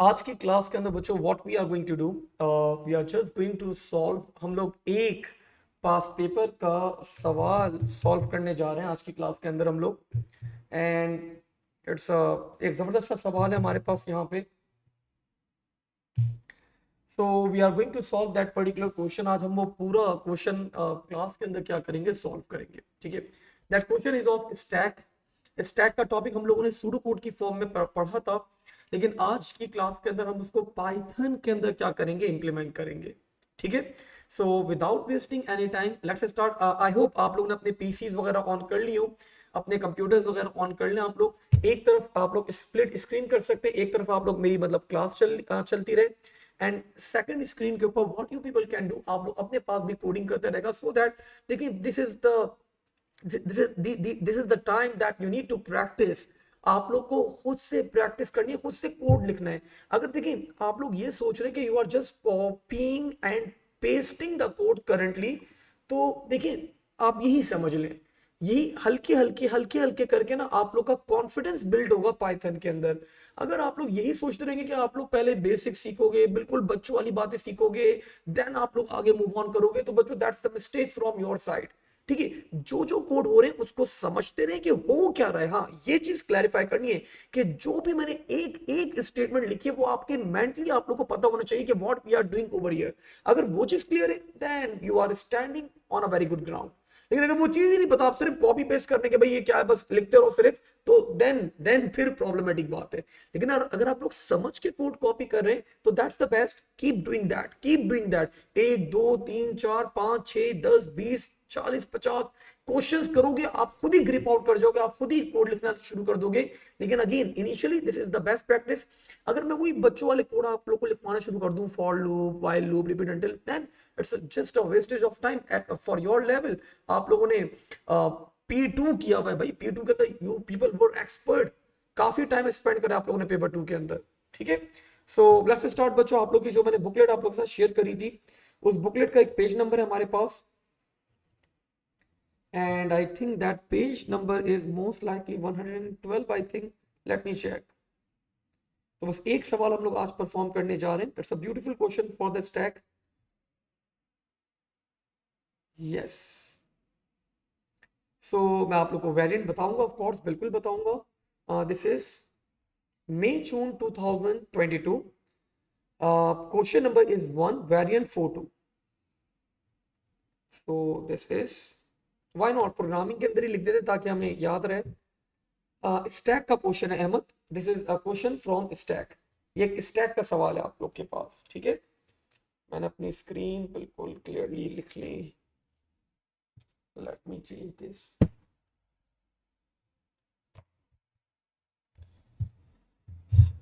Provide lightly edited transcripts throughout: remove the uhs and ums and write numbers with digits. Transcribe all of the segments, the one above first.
आज की क्लास के अंदर बच्चों what we are going to do, we are just going to solve. हम लोग एक पास पेपर का सवाल सॉल्व करने जा रहे हैं आज की क्लास के अंदर हम लोग। एंड इट्स एक जबरदस्त सा सवाल है हमारे पास यहाँ पे। So we are going to solve that particular question. आज हम वो पूरा क्वेश्चन क्लास के अंदर क्या करेंगे, सॉल्व करेंगे। ठीक है, that question is of stack. Stack का टॉपिक हम लोगों ने सूडो कोड की फॉर्म में पढ़ा था, लेकिन आज की क्लास के अंदर हम उसको पाइथन के अंदर क्या करेंगे, इंप्लीमेंट करेंगे। ठीक है, so without wasting any time let's start. I hope आप लोगों ने अपने पीसीज वगैरह ऑन कर ली हो, अपने कंप्यूटर्स वगैरह ऑन कर लें। आप लोग एक तरफ आप लोग स्प्लिट स्क्रीन कर सकते हैं, एक तरफ आप लोग मेरी मतलब क्लास चलती रहे, एंड सेकंड स्क्रीन के ऊपर what you people can do, आप लोग अपने पास भी कोडिंग करते रहेगा। सो दैट देखिए, this is the time that you need to practice. आप लोग को खुद से प्रैक्टिस करनी है, खुद से कोड लिखना है। अगर देखिए आप लोग ये सोच रहे हैं कि you are just copying and pasting the code currently, तो देखिए आप यही समझ लें, यही हल्के हल्के करके ना आप लोग का कॉन्फिडेंस बिल्ड होगा पाइथन के अंदर। अगर आप लोग यही सोचते रहेंगे कि आप लोग पहले बेसिक सीखोगे, बिल्कुल बच्चों वाली बातें सीखोगे, देन आप लोग आगे मूव ऑन करोगे, तो बच्चों that's the mistake from your side. ठीक है, जो जो कोड हो रहे हैं उसको समझते रहे कि हो क्या रहा है। हाँ, ये चीज क्लैरिफाई करनी है कि जो भी मैंने एक एक स्टेटमेंट लिखी है वो आपके मेंटली आप लोग को पता होना चाहिए कि what we are doing over here. अगर वो चीज क्लियर है, then you are standing on a very good ground. लेकिन अगर वो चीज ही नहीं पता, आप सिर्फ कॉपी पेस्ट करने के भाई ये क्या है बस लिखते रहो सिर्फ, तो देन फिर प्रॉब्लमेटिक बात है। लेकिन अगर आप लोग समझ के कोड कॉपी कर रहे हैं तो that's the best. Keep doing that, keep doing that. 1 2 3 4 5 6 10 20 40 50 questions करोगे, आप खुद ही ग्रिप आउट कर जाओगे, आप खुद ही कोड लिखना शुरू कर दोगे। लेकिन again initially this is the best practice. अगर मैं वही बच्चों वाले कोड आप लोग को लिखवाना शुरू कर दूं, for loop, while loop, repeat until, then it's just a wastage of time for your level. आप लोगों ने P2 किया हुआ है भाई, P2 के तो यू पीपल वर एक्सपर्ट, काफी टाइम स्पेंड करा आप लोगों ने पेपर 2 के अंदर। ठीक है, सो लेट्स स्टार्ट बच्चों। आप लोग की जो मैंने बुकलेट आप लोगों के साथ शेयर करी थी, उस बुकलेट का एक पेज नंबर है हमारे पास, and I think that page number is most likely 112 I think, let me check। तो बस एक सवाल हम लोग आज परफॉर्म करने जा रहे हैं। It's a beautiful question for the stack. Yes, so मैं आप लोग को वेरिएंट बताऊंगा, ऑफ कोर्स बिल्कुल बताऊंगा। This is May June 2022। Question number is 1, variant 42। So this is, why not programming के अंदर ही लिख देते ताकि हमें याद रहे। स्टैक का क्वेश्चन है Ahmad, this is a question from stack. ये एक स्टैक का सवाल है आप लोग के पास। ठीक है, मैंने अपनी स्क्रीन बिल्कुल क्लियरली लिख ली। Let me change this.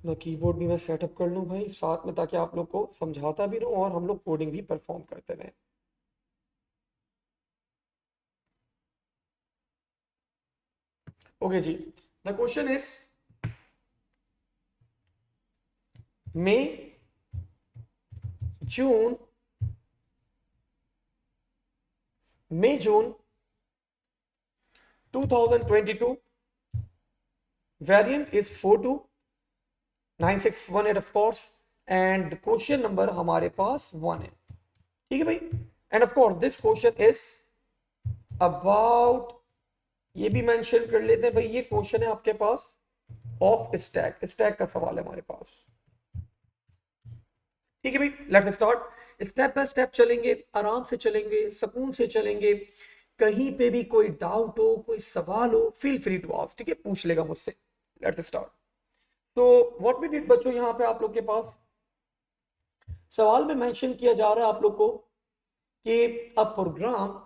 मैं कीबोर्ड भी मैं सेटअप कर लूँ भाई साथ में, ताकि आप लोग को समझाता भी रहूँ और हम लोग कोडिंग भी परफॉर्म करते रहें। ओके जी, the question is May June May June 2022, variant is 42961 of course, and the question number हमारे पास 1 है। ठीक है भाई, and of course this question is about, ये भी मेंशन कर लेते हैं भाई, ये क्वेश्चन है आपके पास ऑफ स्टैक। स्टैक का सवाल है हमारे पास। ठीक है भाई, let's start. Step by step चलेंगे, आराम से चलेंगे, सुकून से चलेंगे। कहीं पे भी कोई डाउट हो, कोई सवाल हो, फील फ्री टू आस्क। ठीक है, पूछ लेगा मुझसे। Let's start. तो व्हाट वी डिड बच्चों, यहाँ पे आप लोग के पास सवाल में मेंशन किया जा रहा है आप लोग को कि अ programme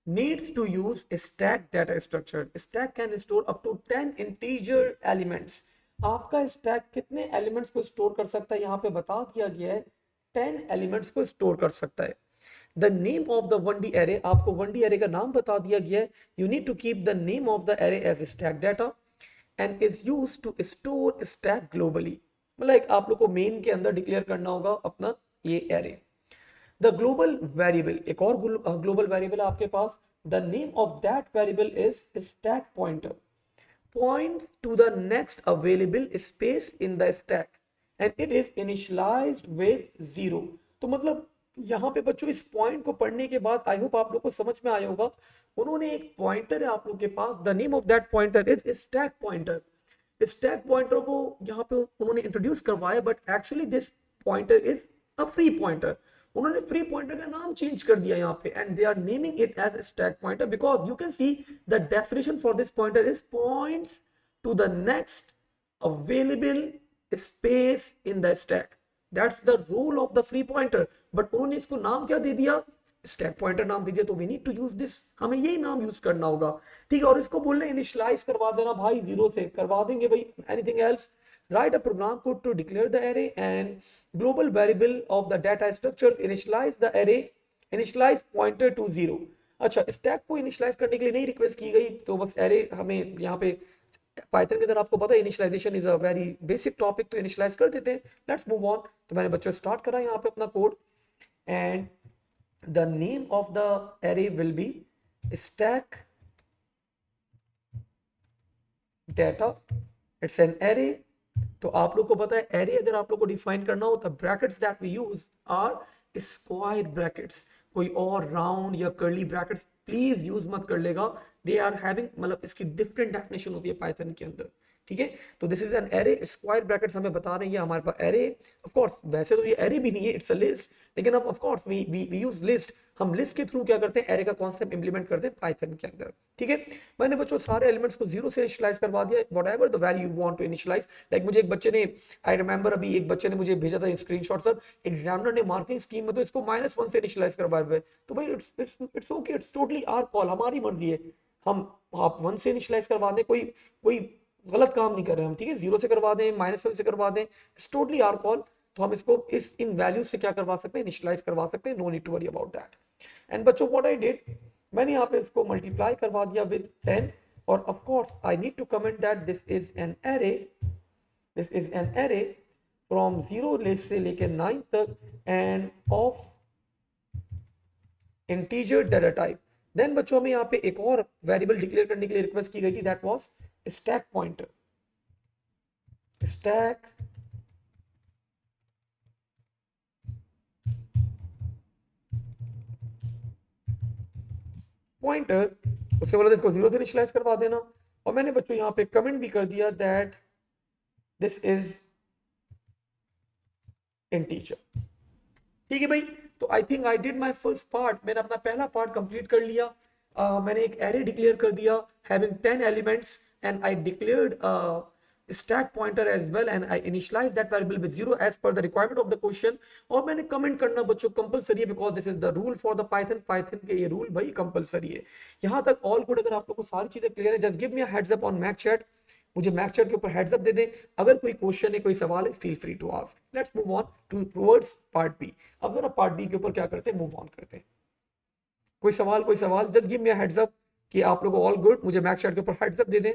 needs to use a stack data structure. Stack can store up to 10 integer elements. आपका स्टैक कितने एलिमेंट्स को स्टोर कर सकता है, यहाँ पे बता दिया गया है 10 एलिमेंट्स को स्टोर कर सकता है। The name of the 1D array, आपको 1D एरे का नाम बता दिया गया है। You need to keep the name of the array as stack data and is use to store stack globally. मतलब आप लोग को मेन के अंदर डिक्लेयर करना होगा अपना ये एरे। द ग्लोबल वेरिएबल, एक और ग्लोबल वेरिएबल है आपके पास। The name of that variable is stack pointer, point to the next available space in the stack. And it is initialized with 0। तो मतलब यहाँ पे बच्चों इस पॉइंट को पढ़ने के बाद आई होप आप लोग को समझ में आया होगा। उन्होंने एक पॉइंटर है आप लोग के पास, the name of that pointer is stack pointer. Stack pointer को यहाँ पे उन्होंने इंट्रोड्यूस करवाया, but actually this pointer is a free pointer. उन्होंने फ्री पॉइंटर का नाम चेंज कर दिया यहाँ पे, and they are naming it as stack pointer because you can see the definition for this pointer is points to the next available space in the stack. That's the role of the free pointer. But उन्होंने इसको नाम क्या दे दिया, stack pointer नाम दे दिया। तो we need to use this, हमें यही नाम यूज करना होगा, ठीक है। और इसको बोल रहे इनिशियलाइज करवा देना भाई, 0 से करवा देंगे भाई। Anything else, write a program code to declare the array and global variable of the data structures, initialize the array, initialize pointer to 0। अच्छा, स्टैक को इनिशियलाइज करने के लिए नहीं रिक्वेस्ट की गई, तो बस एरे हमें यहाँ पे पाइथन के अंदर आपको पता है initialization is a very basic topic, तो इनिशियलाइज कर देते हैं। Let's move on. तो मैंने बच्चों स्टार्ट करा यहाँ पे अपना code, and the name of the array will be stack data, it's an array. तो आप लोग को पता है एरे अगर आप लोग को डिफाइन करना हो तो brackets that we use are square brackets, कोई और राउंड या कर्ली ब्रैकेट्स प्लीज यूज मत कर लेगा। दे आर हैविंग, मतलब इसकी डिफरेंट डेफिनेशन होती है पाइथन के अंदर, ठीक है। तो this is an array, square brackets हमें बता रहे हैं हमारे पास एरे। ऑफ कोर्स वैसे तो ये एरे भी नहीं है, इट्स अ लिस्ट, लेकिन अब of course we use list. हम लिस्ट के थ्रू क्या करते हैं, एरे का कॉन्सेप्ट इंप्लीमेंट करते हैं पाइथन के अंदर, ठीक है। मैंने बच्चों सारे एलिमेंट्स को 0 से इनिशियलाइज करवा दिया, whatever the value you want to initialize. Like मुझे एक बच्चे ने, आई रिमेंबर अभी एक बच्चे ने मुझे भेजा था स्क्रीनशॉट, सर एग्जामिनर ने मार्किंग स्कीम में तो इसको -1 से इनिशियलाइज करवाए हुए। तो भाई it's okay, it's totally our call, हमारी मर्जी है। हम आप 1 से इनिशियलाइज करवा दें, कोई कोई गलत काम नहीं कर रहे हम, ठीक है। 0 से करवा दें, -1 से करवा दें, इट्स टोटली आवर कॉल। तो हम इसको इस इन वैल्यूज से क्या करवा सकते हैं, इनिशियलाइज करवा सकते हैं। No need to worry about that. And बच्चों व्हाट आई डिड, मैंने यहाँ पे इसको मल्टीप्लाई करवा दिया विद 10, और of course I need to comment that this is an array, this is an array from 0 list से लेकर 9 तक end of integer data type. Then बच्चों हमें यहाँ पे एक और वेरिएबल डिक्लेयर करने के लिए रिक्वेस्ट की गई थी, that was stack pointer. Stack pointer, उससे बोला इसको 0 से इनिशियलाइज करवा देना। और मैंने बच्चों यहाँ पे कमेंट भी कर दिया दैट दिस इज इंटीजर, ठीक है भाई। तो I think I did my first part, मैंने अपना पहला पार्ट कंप्लीट कर लिया। मैंने एक एरे डिक्लेयर कर दिया having 10 elements, and I declared stack pointer as well, and I initialize that variable with 0 as per the requirement of the question। और मैंने कमेंट करना बच्चों कंपलसरी है, because this is the rule for the Python, Python के ये rule भाई compulsory है। यहाँ तक ऑल गुड। अगर आप लोग को सारी चीजें क्लियर है, just give me a heads up on mac chat, मुझे मैक चैट के ऊपर हेड्स अप दे दें। अगर कोई क्वेश्चन है, कोई सवाल है, feel free to ask. Let's move on towards part b. अब जरा पार्ट बी के ऊपर क्या करते हैं, मूव ऑन करते हैं। कोई सवाल, just give me a heads up कि आप लोग ऑल गुड, मुझे मैक चैट के ऊपर हेड्स अप दे दें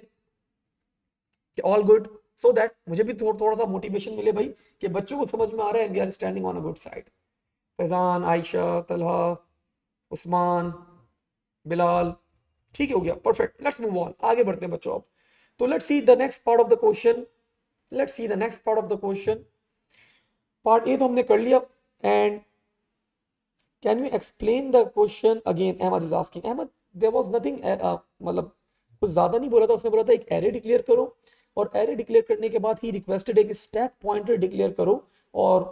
कि ऑल गुड, सो दैट मुझे भी थोड़ा सा मोटिवेशन मिले भाई कि बच्चों को समझ में आ रहा है, and we are standing on a good side. Faizan, Ayesha, Talha, Usman, Bilal, ठीक है, हो गया, परफेक्ट। लेट्स मूव ऑन, आगे बढ़ते हैं बच्चों अब। तो let's see the next part of the question, let's see the next part of the question. Part A तो हमने कर लिया, and can you explain the question again, Ahmad is asking. Ahmad, there was nothing, मतलब कुछ ज्यादा नहीं बोला था उसने, बोला था एक एरे डिक्लेयर करो, और एरे डिक्लेयर करने के बाद ही रिक्वेस्टेड एक स्टैक पॉइंटर डिक्लेयर करो और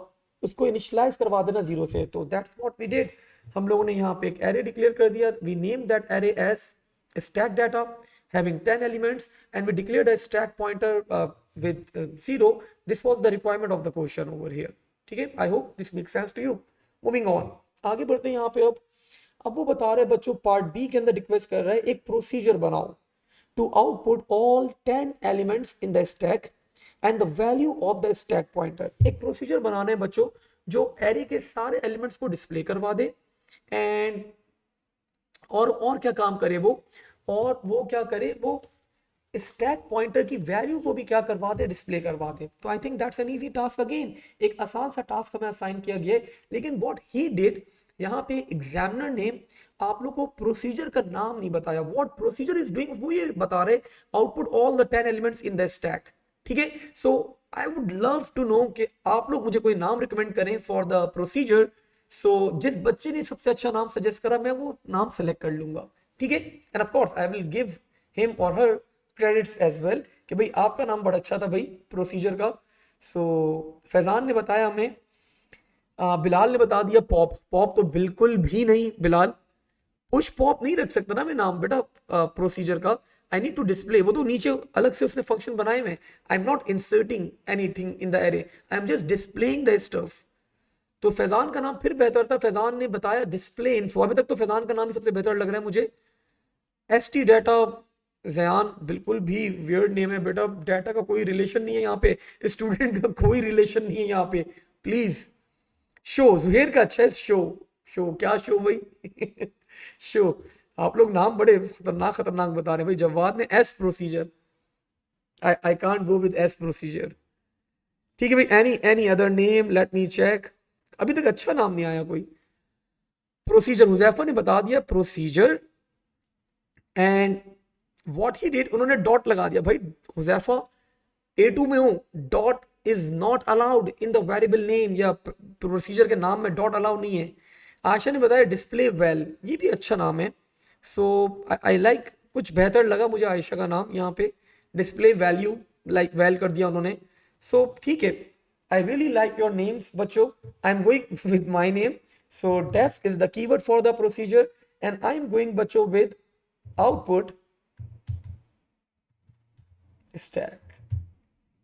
उसको इनिशियलाइज करवा देना 0 से। तो दैट्स व्हाट वी डिड। हम लोगों ने यहाँ पे एक एरे डिक्लेयर कर दिया, we name that array as stack data having 10 elements, and we declared a stack pointer with 0. This was the requirement of the question over here, ठीक है। I hope this makes sense to you. Moving on, आगे बढ़ते हैं यहाँ पे। अब वो बता रहे बच्चों, पार्ट बी के अंदर रिक्वेस्ट कर रहा है एक प्रोसीजर बनाओ to output all 10 elements in the stack and the value of the stack pointer। एक प्रोसीजर बनाना है बच्चों जो एरे के सारे एलिमेंट्स को डिस्प्ले करवा दे, एंड और क्या काम करे वो, और वो क्या करे, वो स्टैक पॉइंटर की वैल्यू को भी क्या करवा दे, डिस्प्ले करवा दे। तो I think that's an easy task. Again एक आसान सा टास्क हमें असाइन किया गया है, लेकिन व्हाट ही डिड, यहाँ पे एग्जामिनर ने आप लोग को प्रोसीजर का नाम नहीं बताया। व्हाट प्रोसीजर इज डूइंग वो ये बता रहे, output all the 10 elements in the stack, ठीक है। So I would love to know कि आप लोग मुझे कोई नाम रिकमेंड करें फॉर द प्रोसीजर। सो जिस बच्चे ने सबसे अच्छा नाम सजेस्ट करा मैं वो नाम सेलेक्ट कर लूंगा, ठीक है। And of course I will give him और हर क्रेडिट्स एज वेल कि भाई आपका नाम बड़ा अच्छा था भाई प्रोसीजर का। सो फैजान ने बताया हमें, बिलाल ने बता दिया पॉप। पॉप तो बिल्कुल भी नहीं बिलाल, पुश पॉप नहीं रख सकता ना मैं नाम बेटा प्रोसीजर का। आई नीड टू डिस्प्ले, वो तो नीचे अलग से उसने फंक्शन बनाए हुए। I am not inserting anything in the array, I am just displaying the stuff. तो फैजान का नाम फिर बेहतर था, फैजान ने बताया डिस्प्ले इन्फो। अभी तक तो फैजान का नाम ही सबसे बेहतर लग रहा है मुझे। एस टी डाटा, जयान बिल्कुल भी वियर्ड नेम है बेटा, डाटा का कोई रिलेशन नहीं है यहाँ पे, स्टूडेंट का कोई रिलेशन नहीं है यहाँ पे, प्लीज। शो, जुहेर का अच्छा है शो। शो क्या शो भाई शो। आप लोग नाम बड़े खतरनाक खतरनाक बता रहे हैं भाई। जवाद ने as procedure, I can't go with as procedure. ठीक है भाई, any any other name, let me check. अभी तक अच्छा नाम नहीं आया कोई। प्रोसीजर, हुजैफा ने बता दिया procedure. And what he did, उन्होंने डॉट लगा दिया भाई। हुजैफा A2 में हूं, dot is not allowed in the variable name या प्रोसीजर के नाम में डॉट अलाउड नहीं है। आशा ने बताया डिस्प्ले वेल, ये भी अच्छा नाम है। सो आई लाइक, कुछ बेहतर लगा मुझे आयशा का नाम यहाँ पे। डिस्प्ले वैल्यू, लाइक वेल कर दिया उन्होंने। सो ठीक है, I really like your names बच्चों। I am going with my name. So def is the keyword for the procedure and I am going बच्चों विद आउटपुट स्टैक।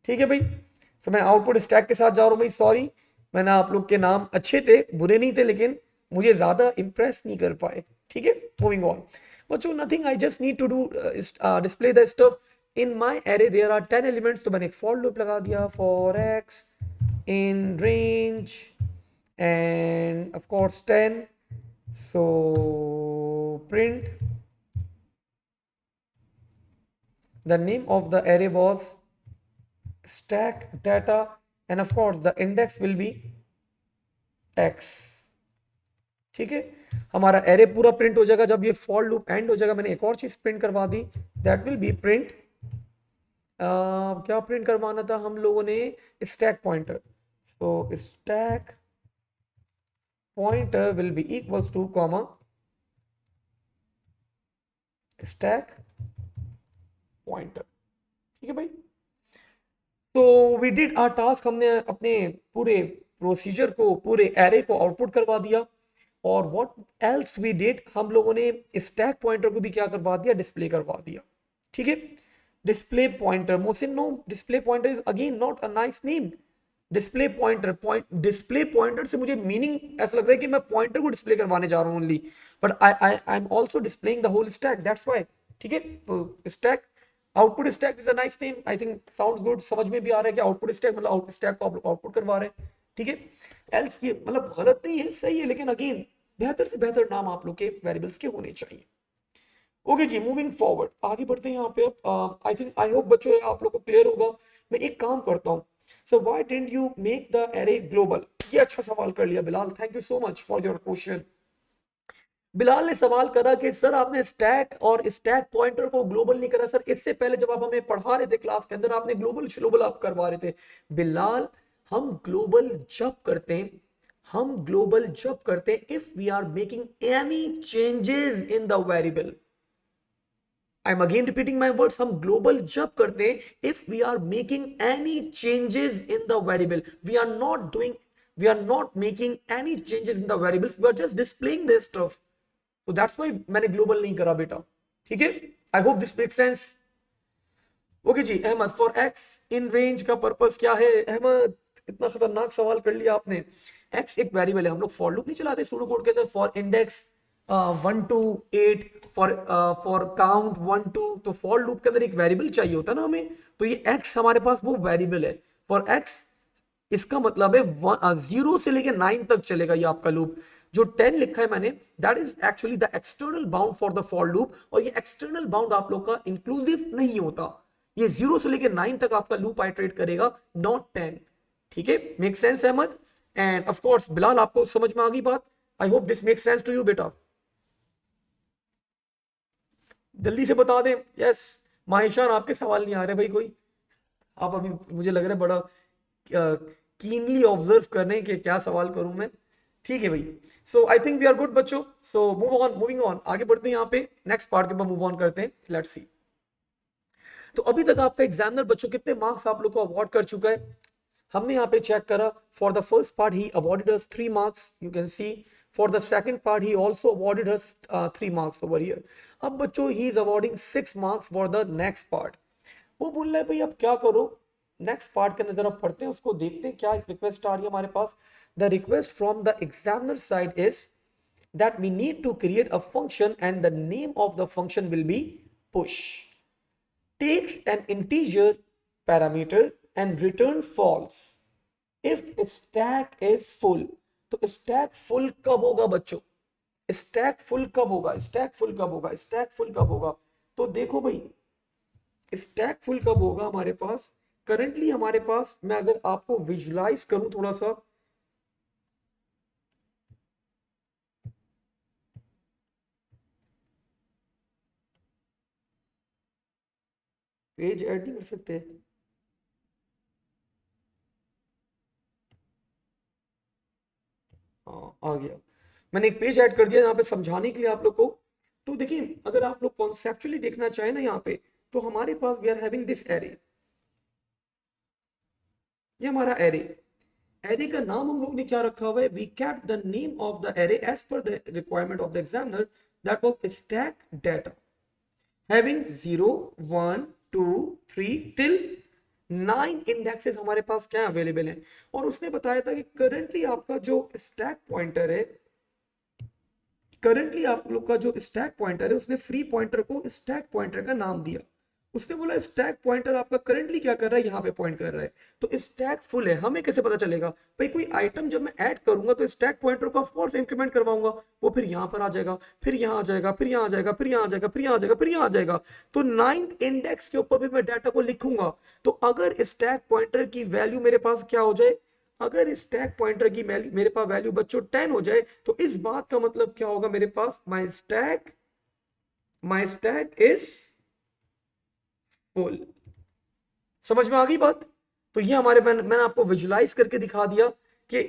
ठीक है भाई, तो मैं आउटपुट स्टैक के साथ जा रहा हूँ भाई। सॉरी, मैंने आप लोग के नाम अच्छे थे, बुरे नहीं थे, लेकिन मुझे ज्यादा इंप्रेस नहीं कर पाए। ठीक है, मूविंग ऑन बच्चों, nothing, I just need to do display the stuff in my array. There are 10 elements, तो मैंने एक फॉर लूप लगा दिया for x in range and of course 10। So print the name of the array was stack data and of course the index will be x। ठीक है, हमारा array पूरा print हो जाएगा जब ये फॉर लूप एंड हो जाएगा। मैंने एक और चीज प्रिंट करवा दी, दैट विल बी प्रिंट, क्या प्रिंट करवाना था हम लोगों ने, stack pointer. So stack pointer will be equals two comma stack pointer. ठीक है भाई, तो वी डिड आवर टास्क, हमने अपने पूरे प्रोसीजर को, पूरे एरे को आउटपुट करवा दिया। और व्हाट एल्स वी डिड, हम लोगों ने स्टैक पॉइंटर को भी क्या करवा दिया, डिस्प्ले करवा दिया। ठीक है, display pointer, Mohsin no, display pointer is again not a nice name. Display pointer, display pointer से मुझे मीनिंग ऐसा लग रहा है कि मैं पॉइंटर को डिस्प्ले करवाने जा रहा हूं only, but I am also displaying the whole stack, that's why. ठीक है, तो stack output stack is a nice name, I think sounds good. समझ में भी आ रहा है कि आउटपुट स्टैक मतलब आउटपुट स्टैक को आप लोग आउटपुट करवा रहे हैं। ठीक है, एल्स ये मतलब गलत नहीं है, सही है, लेकिन अगेन बेहतर से बेहतर नाम आप लोग के वेरिएबल्स के होने चाहिए। ओके जी, मूविंग फॉरवर्ड, आगे बढ़ते हैं यहाँ पे। आई थिंक, आई होप बच्चों आप लोग को क्लियर होगा। मैं एक काम करता हूँ, so why didn't you make the array global. ये अच्छा सवाल कर लिया Bilal, thank you so much for your question. Bilal ने सवाल करा कि सर आपने स्टैक और स्टैक पॉइंटर को ग्लोबल नहीं करा। सर इससे पहले जब आप हमें पढ़ा रहे थे क्लास के अंदर, आपने ग्लोबल ग्लोबल आप करवा रहे थे। बिलाल, हम ग्लोबल जब करते हैं, हम ग्लोबल जब करते हैं if we are making any changes in the variable. I am again repeating my words, हम ग्लोबल जब करते हैं if we are making any changes in the variable. We are not doing, we are not making any changes in the variables, we are just displaying this stuff. तो that's why मैंने global नहीं करा बेटा। ठीक है, I hope this make sense. Okay जी, Ahmad, for x in range का purpose क्या है। अहमद, इतना खतरनाक सवाल कर लिया आपने। एक्स एक वेरिएबल है, हम लोग फॉर लूप नहीं चलाते सूडो कोड के अंदर, for index 1 to 8, for count 1 to, तो फॉर लूप के अंदर एक वेरिएबल चाहिए होता है ना हमें। तो ये एक्स हमारे पास वो वेरिएबल है फॉर एक्स। इसका मतलब है 0 से लेके 9 तक चलेगा ये आपका लूप। जो 10 लिखा है मैंने, that is actually the external bound for the for loop. और ये एक्सटर्नल बाउंड आप लोग का इंक्लूसिव नहीं होता, ये 0 से लेके 9 तक आपका लूप आइटरेट करेगा, नॉट 10। ठीक है, make sense Ahmad. And of course Bilal, आपको समझ में आ गई बात। I hope this make sense to you बेटा। जल्दी से बता दें। यस, माहिशान, आपके सवाल नहीं आ रहे भाई कोई। आप अभी मुझे लग रहा है बड़ा कीनली ऑब्जर्व कर रहे हैं कि क्या सवाल करूं मैं। ठीक है भाई। So I think we are good बच्चों। सो मूविंग ऑन, आगे बढ़ते हैं यहाँ पे नेक्स्ट पार्ट के ऊपर मूव ऑन करते हैं। Let's see. तो अभी तक आपका एग्जामिनर बच्चों कितने मार्क्स आप लोग को अवार्ड कर चुका है? हमने यहाँ पे चेक करा। For the first part he awarded us 3 marks, you can C. For the second part he also awarded us 3 marks over here. अब बच्चों he is awarding 6 marks for the next part. वो बोल रहा है भाई अब क्या करो, नेक्स्ट पार्ट के अंदर जरा पढ़ते हैं, उसको देखते हैं क्या रिक्वेस्ट आ रही है हमारे पास। The request from the examiner side is that we need to create a function and the name of the function will be push. Takes an integer parameter and return false if stack is full. तो stack full कब होगा बच्चों? stack full कब होगा? stack full कब होगा? stack full कब होगा? तो देखो भाई, stack full कब होगा हमारे पास? करंटली हमारे पास, मैं अगर आपको विजुलाइज करूं थोड़ा सा, पेज ऐड नहीं कर सकते? हाँ आ गया। मैंने एक पेज ऐड कर दिया यहाँ पे समझाने के लिए आप लोग को। तो देखिए, अगर आप लोग कॉन्सेप्चुअली देखना चाहें ना यहाँ पे, तो हमारे पास we are having this array. ये हमारा एरे। एरे का नाम हम लोग ने क्या रखा हुआ है? We kept the name of the array as per the requirement of the examiner, that was stack data having 0 1 2 3 till 9 indexes हमारे पास क्या अवेलेबल हैं। और उसने बताया था कि करंटली आपका जो स्टैक पॉइंटर है, करंटली आप लोग का जो स्टैक पॉइंटर है, उसने फ्री पॉइंटर को स्टैक पॉइंटर का नाम दिया। उसने बोला स्टैक पॉइंटर आपका करंटली क्या कर रहा है? यहाँ पे पॉइंट कर रहा है। तो स्टैक फुल है, हमें कैसे पता चलेगा भाई? कोई आइटम जब मैं ऐड करूंगा तो स्टैक पॉइंटर को ऑफ कोर्स इंक्रीमेंट करवाऊंगा, वो फिर यहाँ पर आ जाएगा, फिर यहाँ आ जाएगा, फिर यहाँ आ जाएगा, फिर यहाँ आ जाएगा, फिर यहाँ आ जाएगा, फिर यहाँ आ जाएगा। तो 9th इंडेक्स के ऊपर भी मैं डाटा को लिखूंगा। तो अगर स्टैक पॉइंटर की वैल्यू मेरे पास क्या हो जाए, अगर स्टैक पॉइंटर की मेरे पास वैल्यू बच्चों 10 हो जाए, तो इस बात का मतलब क्या होगा मेरे पास? माई स्टैक इज फुल। समझ में आ गई बात? तो ये हमारे मैंने आपको विजुलाइज करके दिखा दिया कि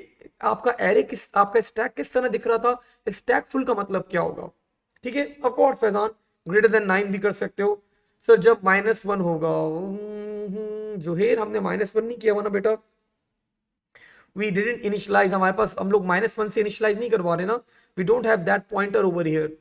आपका एरे किस, आपका स्टैक किस तरह दिख रहा था। स्टैक फुल का मतलब क्या होगा? ठीक है, of course Faizan greater than 9 भी कर सकते हो सर, जब -1 होगा। जुहेर हमने -1 नहीं किया हुआ ना बेटा, वी डिडंट इनिशियलाइज। हमारे पास, हम लोग -1 से इनिशियलाइज नहीं करवा रहे ना, we don't have that pointer over here.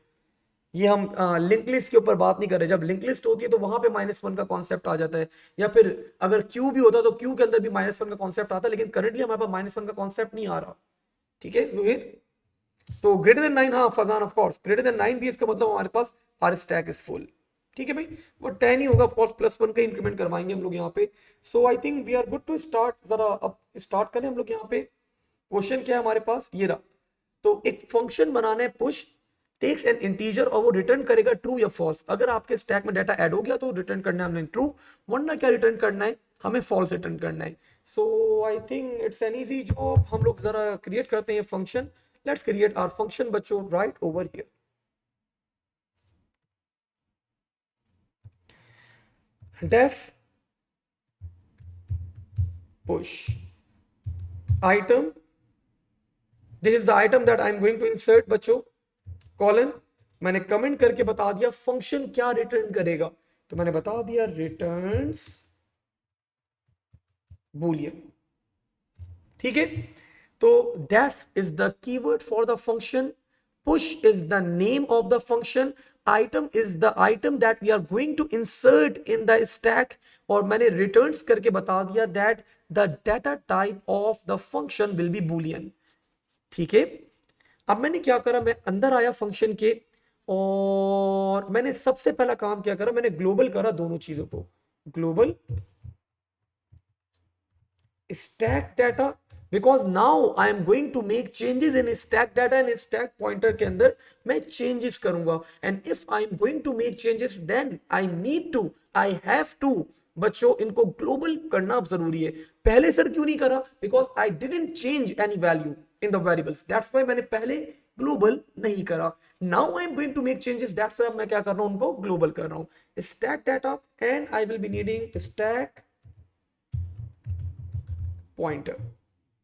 ये हम लिंक लिस्ट के ऊपर बात नहीं कर रहे। जब लिंक लिस्ट होती है तो वहां पे -1 का कॉन्सेप्ट आ जाता है, या फिर अगर क्यू भी होता तो क्यू के अंदर भी -1 का कॉन्सेप्ट आता है, लेकिन करंटली हमारे पास -1 का कॉन्सेप्ट नहीं आ रहा। ठीक है जुहेर? तो ग्रेटर देन 9, हाँ Fazan of course greater than 9 भी, इसका मतलब हमारे पास आर स्टैक इज फुल। ठीक है भाई, वो 10 ही होगा ऑफ कोर्स, +1 का इंक्रीमेंट करवाएंगे हम लोग यहाँ पे। So I think we are good to start. जरा अब स्टार्ट करें हम लोग यहाँ पे। क्वेश्चन क्या है हमारे पास? ये रहा। तो एक फंक्शन बनाना है पुश, टेक्स एन इंटीजर, और वो रिटर्न करेगा ट्रू या फॉल्स। अगर आपके स्टैक में डाटा ऐड हो गया तो रिटर्न करना है हमने ट्रू, वरना क्या रिटर्न करना है? हमें फॉल्स रिटर्न करना है। So I think it's an easy job. हम लोग जरा क्रिएट करते हैं function. Let's create our function बच्चों right over here. Def push item, this is the item that I am going to insert बच्चों, colon. मैंने कमेंट करके बता दिया फंक्शन क्या रिटर्न करेगा, तो मैंने बता दिया रिटर्न्स बूलियन। ठीक है, तो def is the keyword for the function, push is the name of the function, item is the item that we are going to insert in the stack, और मैंने रिटर्न्स करके बता दिया that the data type of the function will be boolean. ठीक है, अब मैंने क्या करा, मैं अंदर आया फंक्शन के, और मैंने सबसे पहला काम क्या करा, मैंने ग्लोबल करा दोनों चीजों को। Global stack data, because now I am going to make changes in stack data and stack pointer के अंदर मैं चेंजेस करूंगा। And if I am going to make changes then I need to, I have to बच्चों इनको global करना जरूरी है। पहले सर क्यों नहीं करा? Because I didn't change any value in the variables, that's why मैंने पहले ग्लोबल नहीं करा। Now I am going to make changes, that's why मैं क्या कर रहा हूं, उनको ग्लोबल कर रहा हूं। Stack data and I will be needing stack pointer.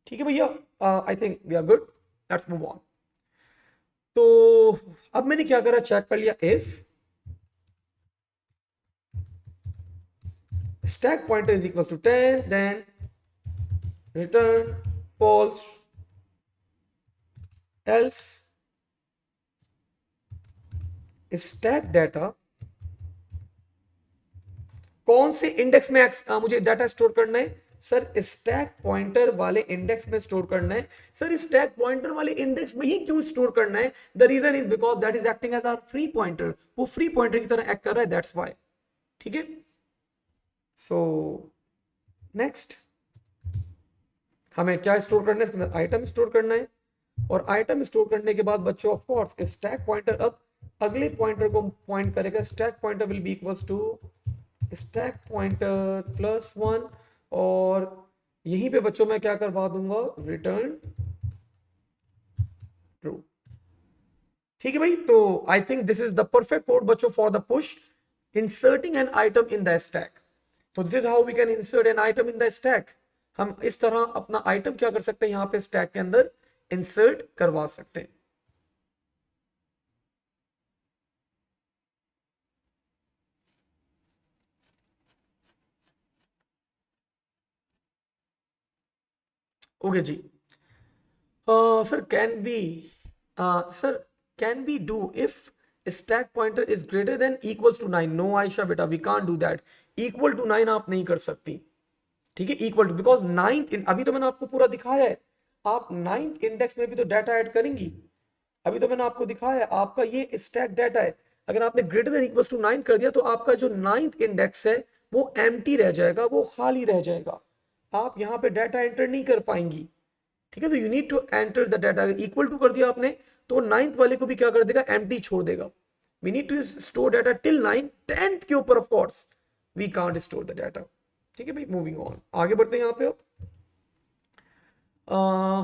ठीक है भैया, I think we are good, let's move on. तो अब मैंने क्या करा, चेक कर लिया, if stack pointer is equals to 10, then return false, else stack data कौन से इंडेक्स में मुझे डाटा स्टोर करना है सर, स्टैक पॉइंटर वाले इंडेक्स में स्टोर करना है। सर स्टैक पॉइंटर वाले इंडेक्स में ही क्यों स्टोर करना है? The reason is because that is acting as our free pointer, वो फ्री पॉइंटर की तरह एक्ट कर रहा है, दैट्स व्हाई। ठीक है, सो नेक्स्ट हमें क्या स्टोर करना है, इसके अंदर आइटम स्टोर करना है। और आइटम स्टोर करने के बाद बच्चों ऑफ कोर्स स्टैक पॉइंटर अब अगले पॉइंटर को पॉइंट करेगा। Stack pointer will be equals to stack pointer plus 1, और यहीं पे बच्चों मैं क्या करवा दूंगा, रिटर्न ट्रू। ठीक है भाई, तो I think this is the perfect code बच्चों for the push inserting an item in the stack. तो this is how we can insert an item in the stack. हम इस तरह अपना आइटम क्या कर सकते हैं, यहां पे स्टैक के अंदर इंसर्ट करवा सकते हैं। ओके जी, sir can we sir can we do if stack pointer is greater than equals to 9? No Ayesha बेटा, we can't do that. Equal to 9 आप नहीं कर सकती। ठीक है, इक्वल टू, बिकॉज नाइन्थ, अभी तो मैंने आपको पूरा दिखाया है, आप नाइन्थ इंडेक्स में भी तो डाटा ऐड करेंगी। अभी तो मैंने आपको दिखाया है, आपका ये स्टैक डाटा है। अगर आपने ग्रेटर देन इक्वल्स टू 9 कर दिया तो आपका जो नाइन्थ इंडेक्स है वो एम्प्टी रह जाएगा, वो खाली रह जाएगा, आप यहाँ पे डाटा एंटर नहीं कर पाएंगी। ठीक है, तो you need to enter the data. Equal to कर दिया आपने तो नाइन्थ वाले को भी क्या कर देगा, एम्प्टी छोड़ देगा। We need to store data till 9, 10th के ऊपर of course we can't store the data. ठीक है भाई, मूविंग ऑन, आगे बढ़ते हैं यहाँ पे अब।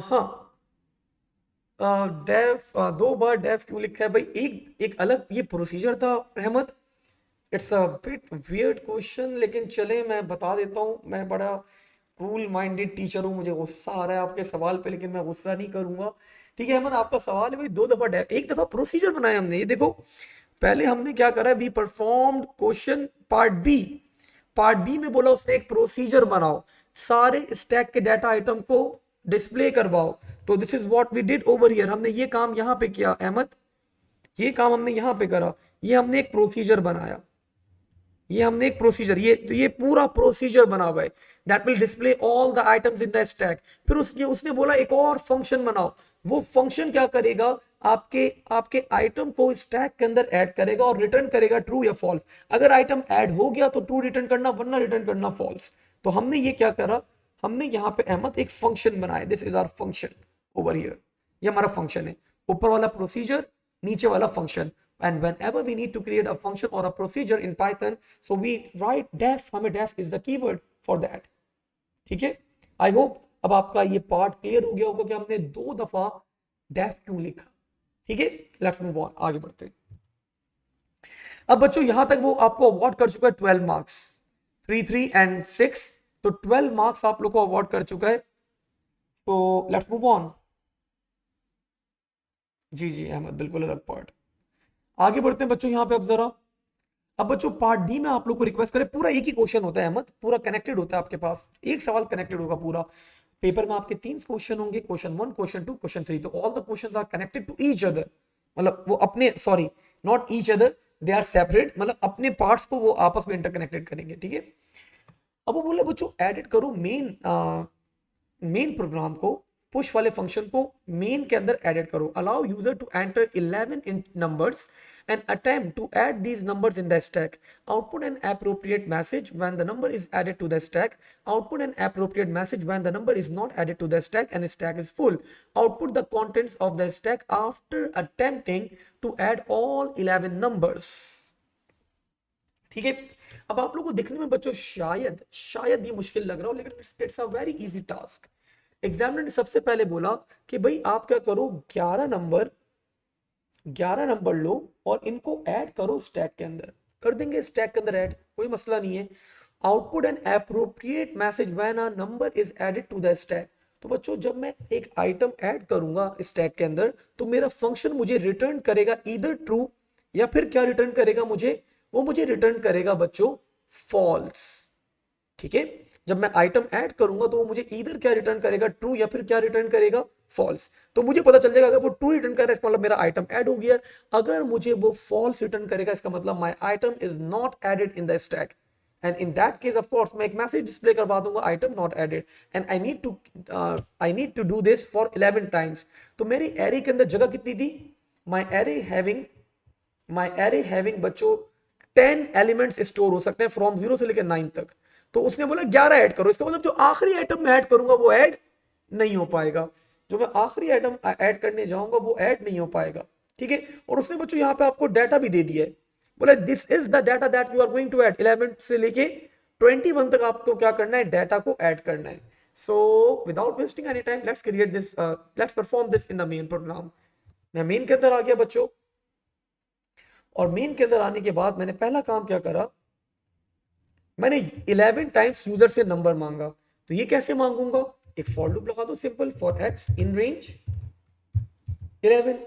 हाँ, डेफ 2 बार डेफ क्यों लिखा है भाई? एक अलग ये प्रोसीजर था Ahmad. It's a bit weird question, लेकिन चले मैं बता देता हूँ। मैं बड़ा कूल माइंडेड टीचर हूँ, मुझे गुस्सा आ रहा है आपके सवाल पे, लेकिन मैं गुस्सा नहीं करूंगा। ठीक है अहमद, आपका सवाल है भाई, 2 दफा डेफ, एक दफा प्रोसीजर बनाया हमने। ये देखो, पहले हमने क्या करा, we performed question part B. Part B में बोला उसने एक प्रोसीजर बनाओ, सारे स्टैक के डाटा आइटम को डिस्प्ले करवाओ। तो this is what we did over here, हमने ये काम यहां पे किया अहमद, ये काम हमने यहां पे करा। ये हमने एक प्रोसीजर बनाया, ये हमने एक प्रोसीजर, ये पूरा प्रोसीजर बना हुआ है that will display all the items in the stack. फिर उसने बोला एक और फंक्शन बनाओ। वो फंक्शन क्या करेगा, आपके आपके आइटम को स्टैक के अंदर ऐड करेगा और रिटर्न करेगा ट्रू या फॉल्स। अगर आइटम ऐड हो गया तो ट्रू रिटर्न करना, वरना रिटर्न करना फॉल्स। तो हमने ये क्या करा, हमने यहाँ पे अहमद एक फंक्शन बनाया। This is our function over here, ये हमारा फंक्शन है। ऊपर वाला प्रोसीजर, नीचे वाला function. And whenever we need to create a function or a procedure in Python, so we write def, हमें def is the keyword for that। ठीक है, आई होप अब आपका ये पार्ट क्लियर हो गया होगा कि हमने 2 दफा def क्यों लिखा। ठीक है, लेट्स मूव ऑन, आगे बढ़ते हैं। अब बच्चों यहां तक वो आपको अवार्ड कर चुका है 12 मार्क्स, 3 3 एंड 6, तो 12 मार्क्स आप लोग को अवार्ड कर चुका है। तो लेट्स मूव ऑन। जी जी अहमद, बिल्कुल अलग पार्ट। आगे बढ़ते हैं बच्चों यहाँ पे अब जरा। अब बच्चों पार्ट डी में आप लोग को रिक्वेस्ट करें, पूरा एक ही क्वेश्चन होता है अहमद, पूरा कनेक्टेड होता है, आपके पास एक सवाल कनेक्टेड होगा पूरा। पेपर में आपके 3 क्वेश्चन होंगे, क्वेश्चन 1, क्वेश्चन 2, क्वेश्चन 3। तो all the questions are connected to each other, मतलब वो अपने, sorry not each other, they are separate, मतलब अपने पार्ट्स को वो आपस में इंटरकनेक्टेड करेंगे। ठीक है, अब वो बोले बच्चों एडिट करो मेन प्रोग्राम को, पुश वाले फंक्शन को मेन के अंदर एडिट करो। Allow user to enter 11 in numbers and attempt to add these numbers in the stack. Output an appropriate message when the number is added to the stack. Output an appropriate message when the number is not added to the stack and the stack is full. Output the contents of the stack after attempting to add all 11 numbers. ठीक है, अब आप लोगों को दिखने में बच्चों शायद ये मुश्किल लग रहा हो, लेकिन it's a very easy task. Examiner ने सबसे पहले बोला कि भाई आप क्या करो, 11 नंबर लो और इनको ऐड करो स्टैक के अंदर। कर देंगे स्टैक के अंदर ऐड, कोई मसला नहीं है। Output an appropriate message when a number is added to the stack. तो बच्चों जब मैं एक आइटम ऐड करूंगा स्टैक के अंदर तो मेरा फंक्शन मुझे रिटर्न करेगा इधर ट्रू या फिर क्या रिटर्न करेगा मुझे, वो मुझे रिटर्न करेगा बच्चों फॉल्स। ठीक है, जब मैं आइटम ऐड करूंगा तो वो मुझे इधर क्या रिटर्न करेगा, ट्रू या फिर क्या रिटर्न करेगा, फॉल्स। तो मुझे पता चल जाएगा अगर वो ट्रू रिटर्न कर रहा है इसका मतलब मेरा आइटम ऐड हो गया, अगर मुझे वो फॉल्स रिटर्न करेगा इसका मतलब my item is not added in the stack. And in that case of course मैं एक मैसेज डिस्प्ले करवा दूंगा item not added. And I need to do this for 11 times. तो मेरी एरे के अंदर जगह कितनी थी, माई एरे हैविंग बच्चों 10 एलिमेंट्स स्टोर हो सकते हैं फ्रॉम 0 से लेकर 9 तक। तो उसने बोला 11 ऐड करो, इसका मतलब जो आखिरी आइटम मैं ऐड करूंगा वो ऐड नहीं हो पाएगा, जो मैं आखिरी आइटम ऐड करने जाऊंगा वो ऐड नहीं हो पाएगा। ठीक है, और उसने बच्चों यहाँ पे आपको डाटा भी दे दिया है, बोला this is the data that you are going to add, 11 से लेके 21 तक आपको क्या करना है, डाटा को ऐड करना है। So without wasting any time let's create this, let's perform this in the main program. मैं मेन के अंदर आ गया बच्चों, और मेन के अंदर आने के बाद मैंने पहला काम क्या करा, मैंने 11 टाइम्स यूजर से नंबर मांगा। तो ये कैसे मांगूंगा, एक फॉर लूप लगा दो simple, for x in range 11।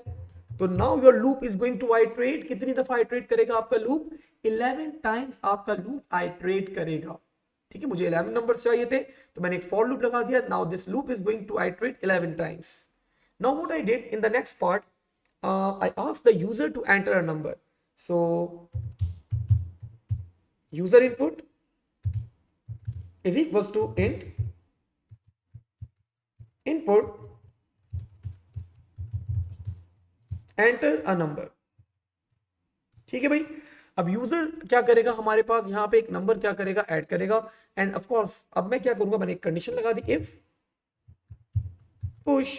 तो now your loop is going to iterate, कितनी दफा आइट्रेट करेगा आपका लूप, 11 टाइम्स आपका लूप आइट्रेट करेगा। ठीक है, मुझे 11 नंबर्स चाहिए थे तो मैंने एक फॉर लूप लगा दिया। Now this loop is going to iterate 11 times. Now what I did in the next part, I asked the user to enter a number. So user input is equals to int input enter a number। ठीक है भाई, अब user क्या करेगा, हमारे पास यहाँ पे एक नंबर क्या करेगा, ऐड करेगा। एंड ऑफ कोर्स अब मैं क्या करूंगा, मैंने एक कंडीशन लगा दी, इफ पुश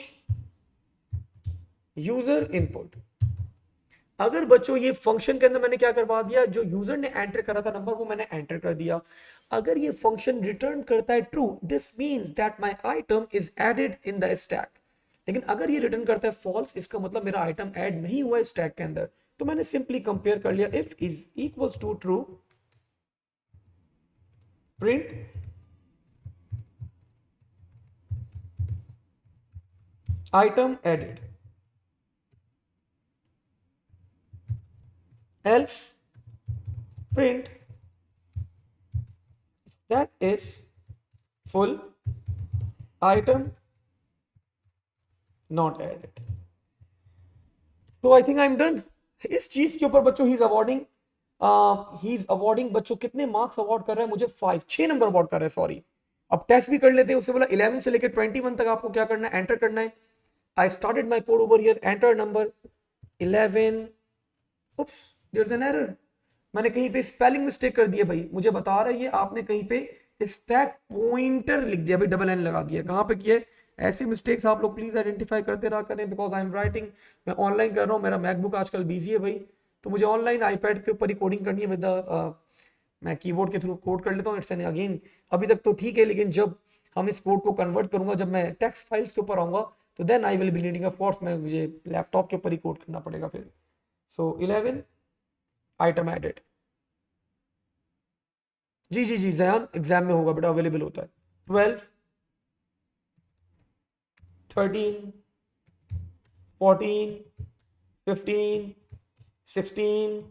यूजर इनपुट। अगर बच्चों ये फंक्शन के अंदर मैंने क्या करवा दिया, जो यूजर ने एंटर करा था नंबर वो मैंने एंटर कर दिया, अगर ये फंक्शन रिटर्न करता है true, this means that my item is added in the stack. लेकिन अगर ये रिटर्न करता है फॉल्स, इसका मतलब मेरा आइटम ऐड नहीं हुआ है स्टैक के अंदर। तो मैंने सिंपली कंपेयर कर लिया, if is equals to true print item added, else print stack is full, item not added। तो I think I am done. इस चीज के ऊपर बच्चों ही इज अवॉर्डिंग बच्चों कितने मार्क्स अवॉर्ड कर रहा है मुझे, 6 नंबर अवॉर्ड कर रहा है, सॉरी। अब टेस्ट भी कर लेते हैं, उससे बोला 11 से लेकर 21 तक आपको क्या करना है, एंटर करना है। I started my code over here, enter number 11। Oops, there is an error, मैंने कहीं पे स्पेलिंग मिस्टेक कर दिया भाई, मुझे बता रहा है आपने कहीं पे स्टैक पॉइंटर लिख दिया भाई, डबल एन लगा दिया, कहाँ पे किया है। ऐसे मिस्टेक्स आप लोग प्लीज आइडेंटिफाई करते रहा करें, बिकॉज आई एम राइटिंग, मैं ऑनलाइन कर रहा हूँ, मेरा मैकबुक आजकल बिजी है भाई, तो मुझे ऑनलाइन आईपैड के ऊपर ही कोडिंग करनी है विद मैं कीबोर्ड के थ्रू कोड कर लेता हूँ। इट्स एन अगेन, अभी तक तो ठीक है, लेकिन जब हम इस कोड को कन्वर्ट करूंगा, जब मैं टेक्स्ट फाइल्स के ऊपर आऊंगा तो then I will be needing, of course मैं मुझे लैपटॉप के ऊपर ही कोड करना पड़ेगा फिर। सो 11 आइटम एडेड। जी जी जी जयान, एग्जाम में होगा बेटा, अवेलेबल होता है। 12 13 14 15 16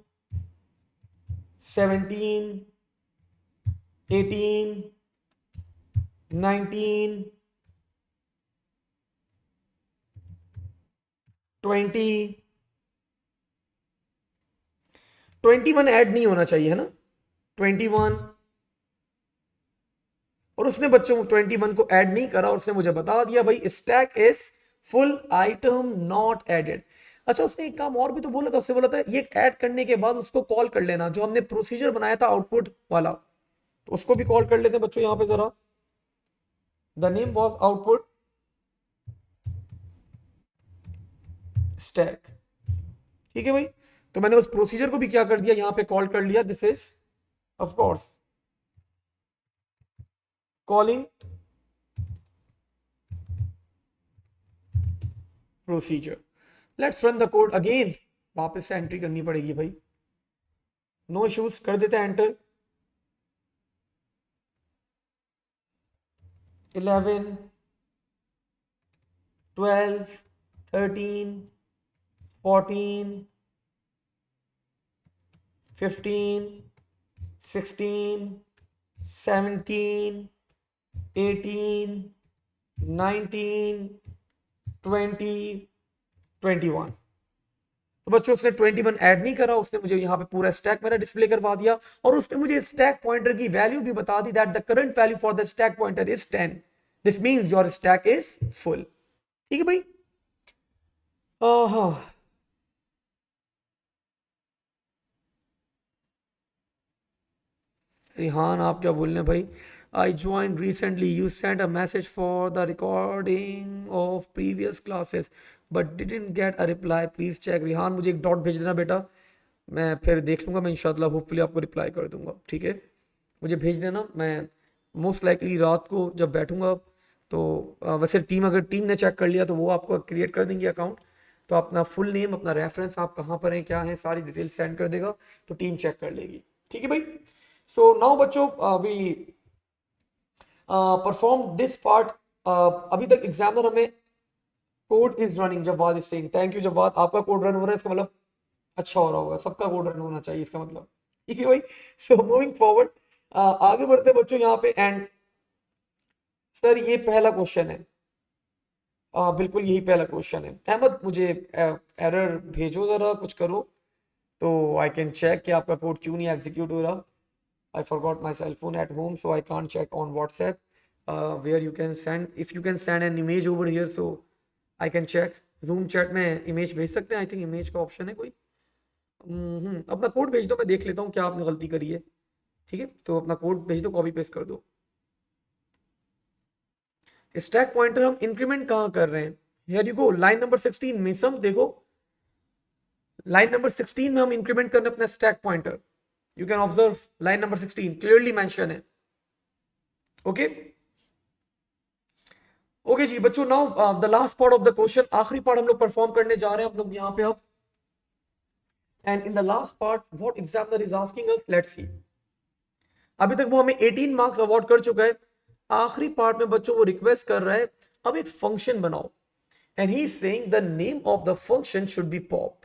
17 18 19 20 21 ऐड नहीं होना चाहिए है ना, 21, और उसने बच्चों 21 को ऐड नहीं करा, और उसने मुझे बता दिया भाई stack is full, item not added. अच्छा, उसने एक काम और भी तो बोला था, उसने बोला था ये ऐड करने के बाद उसको कॉल कर लेना, जो हमने प्रोसीजर बनाया था आउटपुट वाला, तो उसको भी कॉल कर लेते हैं बच्चों यहाँ पे जरा। The name was output stack. ठीक है भाई, तो मैंने उस प्रोसीजर को भी क्या कर दिया, यहाँ पे कॉल कर लिया, this is of course calling procedure. Let's run the code again, वापस से एंट्री करनी पड़ेगी भाई, नो इश्यूज, कर देते हैं एंटर। 11, 12, 13, 14, 15, 16, 17, 18, 19, 20, 21। तो बच्चों उसने 21 ऐड नहीं करा, उसने मुझे यहाँ पे पूरा स्टैक मेरा डिस्प्ले करवा दिया और उसने मुझे स्टैक पॉइंटर की वैल्यू भी बता दी that the current value for the stack pointer is 10। This means your stack is full. ठीक है भाई। हाँ, रिहान आप क्या बोल रहे हैं भाई? I join recently, you send a message for the recording of previous classes but didn't get a reply, please check. Rihan मुझे एक डॉट भेज देना बेटा, मैं फिर देख लूंगा, मैं इंशाल्लाह होपफुली आपको रिप्लाई कर दूंगा। ठीक है, मुझे भेज देना, मैं मोस्ट लाइकली रात को जब बैठूंगा तो वैसे टीम, अगर टीम ने चेक कर लिया तो वो आपको क्रिएट कर देंगे अकाउंट, तो अपना फुल नेम, अपना रेफरेंस, आप कहाँ पर हैं, क्या हैं, सारी डिटेल सेंड कर देगा तो टीम चेक कर लेगी। ठीक है भाई। सो नाउ बच्चों वी परफॉर्म दिस पार्ट। अभी तक एग्जामिनर हमें code is running, Jawad is saying, thank you Jawad, आपका कोड रन हो रहा है, इसका मतलब अच्छा हो रहा होगा, सबका कोड रन होना चाहिए इसका मतलब। ठीक है भाई। सो मूविंग फॉरवर्ड, आगे बढ़ते हैं बच्चों यहाँ पे। एंड सर ये पहला क्वेश्चन है, बिल्कुल यही पहला क्वेश्चन है। अहमद मुझे एरर भेजो, जरा कुछ करो तो आई कैन चेक कि आपका कोड क्यों नहीं एग्जीक्यूट हो रहा। I forgot my cell phone at home, so I can't check on WhatsApp where you can send. If you can send an image over here, so I can check. Zoom chat में image भेज सकते हैं, I think image का option है कोई। अपना code भेज दो, मैं देख लेता हूँ क्या आपने गलती करी है। ठीक है, तो अपना कोड भेज दो, कॉपी पेस्ट कर दो। स्टैक पॉइंटर हम इंक्रीमेंट कहाँ कर रहे हैं? Here you go, line number 16 में सम देखो, लाइन नंबर 16 में हम इंक्रीमेंट कर रहे हैं अपना stack pointer. You can observe line number 16 clearly mention है। ओके ओके जी बच्चों, now the last part of the question, आखिरी पार्ट हम लोग परफॉर्म करने जा रहे हैं हम लोग यहाँ पे अब। And in the last part what examiner is asking us, let's see. अभी तक वो हमें 18 मार्क्स अवार्ड कर चुका है। आखिरी पार्ट में बच्चों वो रिक्वेस्ट कर रहा है अब एक फंक्शन बनाओ, and he is saying the name of the function should be pop,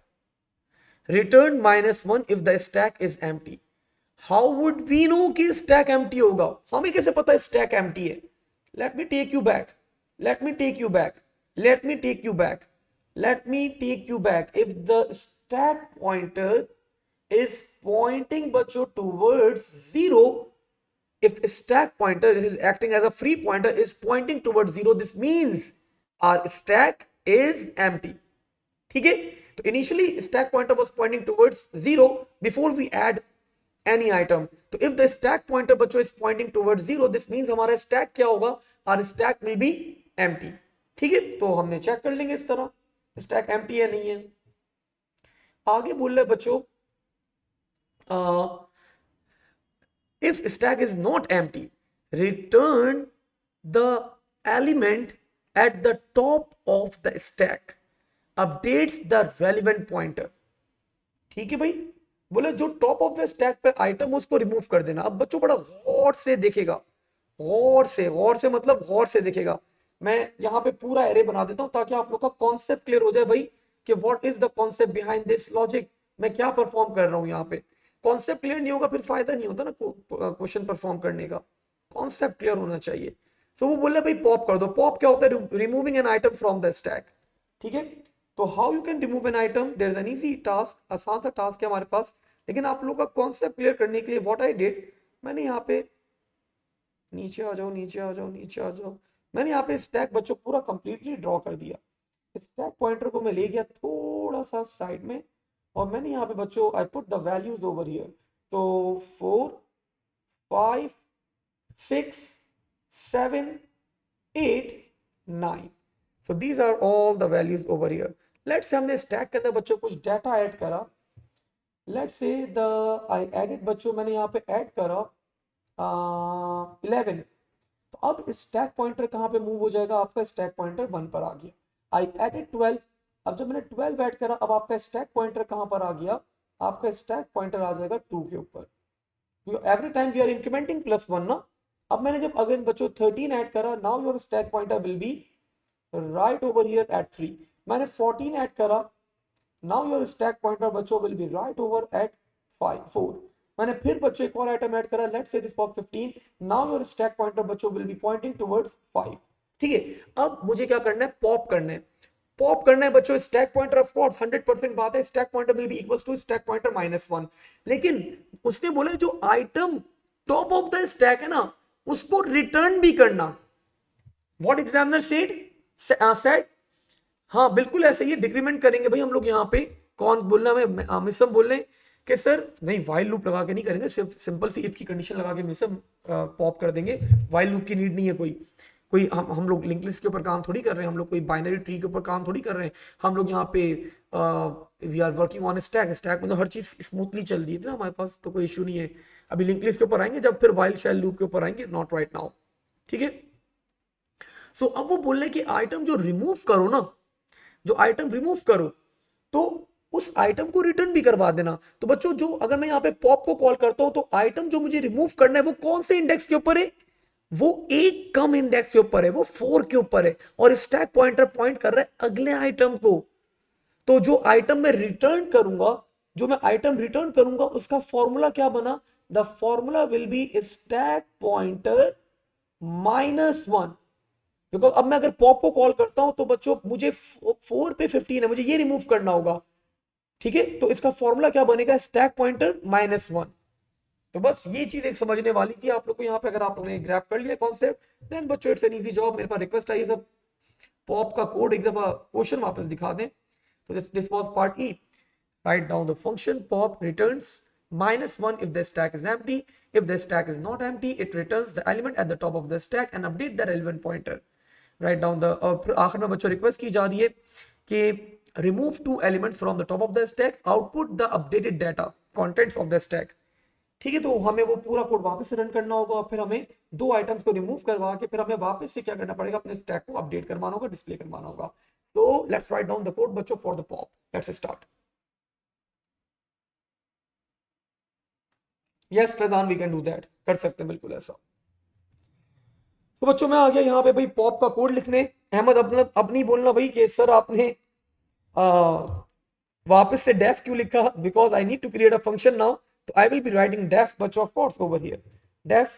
return -1 if the stack is empty. How would we know कि स्टैक एम्प्टी होगा? हमें कैसे पता है स्टैक एम्प्टी है? Let me take you back, let me take you back, let me take you back, let me take you back. If the stack pointer is pointing बच्चों towards 0, if stack pointer, this is acting as a free pointer, is pointing towards 0, this means our stack is empty. ठीक है, तो initially stack pointer was pointing towards 0 before we add any item. तो if the stack pointer बच्चों is pointing towards 0, this means हमारा stack क्या होगा? our stack will be empty. ठीक है, तो हमने चेक कर लेंगे इस तरह stack empty है नहीं है। आगे बोल रहे बच्चों, if stack is not empty, return the element at the top of the stack updates the relevant pointer. ठीक है भाई, बोले जो टॉप ऑफ द स्टैक पे आइटम उसको रिमूव कर देना। अब बच्चों बड़ा गौर से देखेगा, गौर से मतलब गौर से देखेगा। मैं यहाँ पे पूरा एरे बना देता हूँ ताकि आप लोग का कॉन्सेप्ट क्लियर हो जाए भाई कि what is the concept behind this logic, मैं क्या परफॉर्म कर रहा हूँ यहाँ पे। कॉन्सेप्ट क्लियर नहीं होगा फिर फायदा नहीं होता ना क्वेश्चन परफॉर्म करने का, कॉन्सेप्ट क्लियर होना चाहिए। सो वो बोल रहे भाई पॉप कर दो। पॉप क्या होता है? Removing an item from the stack. ठीक है, तो how you can remove an item, there is an easy task, आसान सा टास्क है हमारे पास। लेकिन आप लोगों का कॉन्सेप्ट क्लियर करने के लिए व्हाट आई डिड, मैंने यहाँ पे नीचे आ जाओ, नीचे आ जाओ, नीचे आ जाओ, मैंने यहाँ पे स्टैक बच्चों पूरा कंप्लीटली ड्रॉ कर दिया। स्टैक पॉइंटर को मैं ले गया थोड़ा सा साइड में और मैंने यहाँ पे बच्चों I put the values over here. तो 4, 5, 6, 7, 8, 9, so these are all the values over here. Let's say हमने स्टैक के अंदर बच्चों कुछ डाटा ऐड करा। लेट्स से द आई एडिट बच्चों, मैंने यहाँ पे ऐड करा 11। तो अब स्टैक पॉइंटर कहाँ पे मूव हो जाएगा? आपका स्टैक पॉइंटर 1 पर आ गया। आई एडिट 12, अब जब मैंने 12 ऐड करा, अब आपका स्टैक पॉइंटर कहाँ पर आ गया? आपका स्टैक पॉइंटर आ जाएगा 2 के ऊपर। Every time we are incriminating +1 ना, अब मैंने जब अगेन बच्चों 13 ऐड करा, now your stack pointer will be right over here at 3। मैंने 14 ऐड करा, नाउ योर स्टैक पॉइंटर बच्चों will be right over at 4। मैंने फिर बच्चों एक और आइटम ऐड करा, let's say this was 15, now your stack pointer बच्चों विल बी पॉइंटिंग टुवर्ड्स 5। ठीक है, अब मुझे क्या करना है, पॉप करना है। पॉप करना है बच्चों स्टैक पॉइंटर, ऑफ कोर्स 100% बात है, stack pointer will be equals to stack pointer -1। लेकिन उसने बोला जो item top of the stack है ना, उसको रिटर्न भी करना। व्हाट एग्जामिनर सेड, हाँ बिल्कुल ऐसे ही डिक्रीमेंट करेंगे भाई हम लोग। यहाँ पे कौन बोलना, हमें मिसम बोल रहे हैं कि सर नहीं, वाइल लूप लगा के नहीं करेंगे, सिर्फ सिंपल सी इफ की कंडीशन लगा के मिसम पॉप कर देंगे। वाइल लूप की नीड नहीं है कोई। कोई हम लोग लिंक लिस्ट के ऊपर काम थोड़ी कर रहे हैं, हम लोग कोई बाइनरी ट्री के ऊपर काम थोड़ी कर रहे हैं। हम लोग यहाँ पे we are working on stack. Stack मतलब हर चीज स्मूथली चल रही थी ना हमारे पास, तो कोई इशू नहीं है। अभी लिंक लिस्ट के ऊपर आएंगे जब, फिर वाइल शैल लूप के ऊपर आएंगे, नॉट राइट नाउ। ठीक है, सो अब वो बोल रहे कि आइटम जो रिमूव करो ना, जो आइटम रिमूव करो तो उस आइटम को रिटर्न भी करवा देना। तो बच्चों जो अगर मैं यहाँ पे पॉप को कॉल करता हूं, तो आइटम जो मुझे रिमूव करना है वो कौन से इंडेक्स के ऊपर है, वो एक कम इंडेक्स के ऊपर है, वो 4 के ऊपर है, और स्टैक पॉइंटर पॉइंट कर रहा है अगले आइटम को। तो जो आइटम मैं रिटर्न करूंगा, जो मैं आइटम रिटर्न करूंगा, उसका फॉर्मूला क्या बना, the formula will be stack pointer -1। Because अब मैं अगर पॉप को कॉल करता हूं तो बच्चों मुझे 4 पे 15 है, मुझे ये रिमूव करना होगा। ठीक है, तो इसका फॉर्मूला क्या बनेगा, स्टैक पॉइंटर -1। तो बस ये चीज एक समझने वाली थी आप लोग को यहाँ पे। अगर आप लोगों ने ग्रैब कर लिया कॉन्सेप्ट, देन बच्चों इट्स एन इजी जॉब। मेरे पास रिक्वेस्ट आई, सब पॉप का कोड एक दफा क्वेश्चन वापस दिखा दें। तो this was part E. Write down the function pop returns -1 if the stack is empty. If the stack is not empty, it returns the element at the top of the stack and update the relevant pointer. Write down the आखिर में बच्चों request की जा रही है कि remove 2 elements from the top of the stack, output the updated data contents of the stack. ठीक है, तो हमें वो पूरा कोड वापस से रन करना होगा, और फिर हमें 2 आइटम्स को रिमूव करवा के फिर हमें वापस से क्या करना पड़ेगा, अपने स्टैक को अपडेट करवाना होगा, डिस्प्ले करवाना होगा। तो let's write down the code बच्चों for the pop. Let's start. Yes Faizan, we can do that, कर सकते हैं बिल्कुल ऐसा। तो बच्चों मैं आ गया यहाँ पे भाई पॉप का कोड लिखने। अहमद अब नहीं बोलना भाई कि सर आपने आ, वापस से डेफ क्यों लिखा, because I need to create a function now. तो I will be writing def बच्चों, of course over here def,